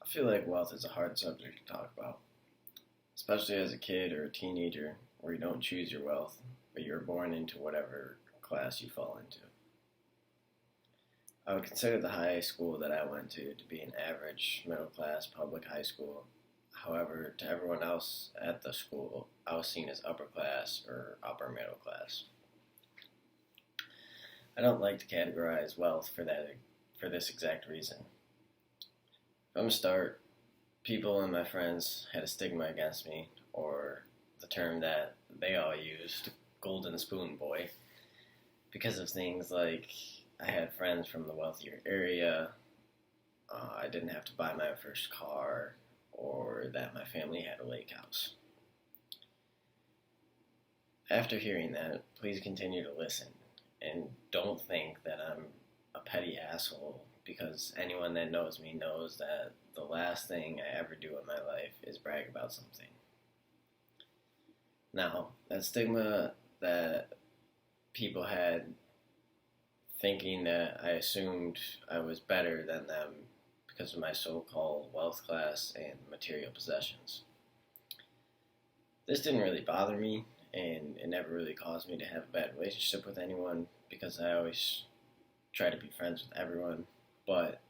I feel like wealth is a hard subject to talk about, especially as a kid or a teenager where you don't choose your wealth, but you're born into whatever class you fall into. I would consider the high school that I went to be an average middle class public high school. However, to everyone else at the school, I was seen as upper class or upper middle class. I don't like to categorize wealth for this exact reason. From the start, people and my friends had a stigma against me, or the term that they all used, golden spoon boy, because of things like I had friends from the wealthier area, I didn't have to buy my first car, or that my family had a lake house. After hearing that, please continue to listen and don't think that I'm a petty asshole because anyone that knows me knows that the last thing I ever do in my life is brag about something. Now, that stigma that people had thinking that I assumed I was better than them because of my so-called wealth class and material possessions. This didn't really bother me, and it never really caused me to have a bad relationship with anyone because I always try to be friends with everyone. But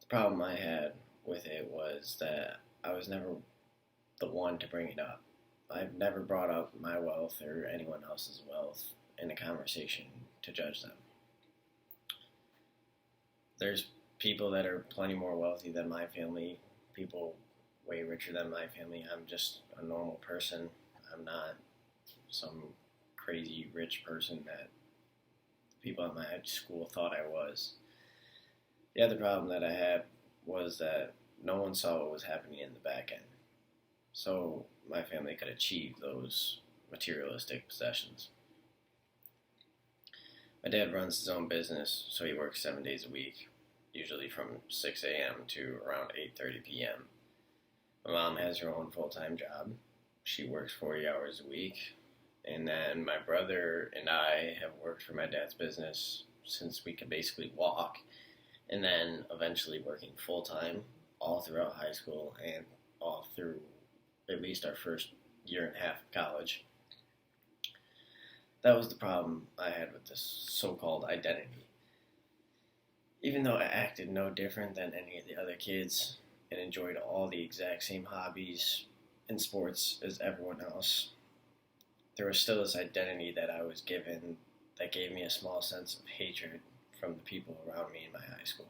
the problem I had with it was that I was never the one to bring it up. I've never brought up my wealth or anyone else's wealth in a conversation to judge them. There's people that are plenty more wealthy than my family, people way richer than my family. I'm just a normal person. I'm not some crazy rich person that people at my school thought I was. The other problem that I had was that no one saw what was happening in the back end. So my family could achieve those materialistic possessions. My dad runs his own business, so he works 7 days a week, usually from 6 a.m. to around 8:30 p.m. My mom has her own full-time job. She works 40 hours a week. And then my brother and I have worked for my dad's business since we could basically walk. And then eventually working full-time all throughout high school and all through at least our first year and a half of college. That was the problem I had with this so-called identity. Even though I acted no different than any of the other kids and enjoyed all the exact same hobbies and sports as everyone else, there was still this identity that I was given that gave me a small sense of hatred from the people around me in my high school.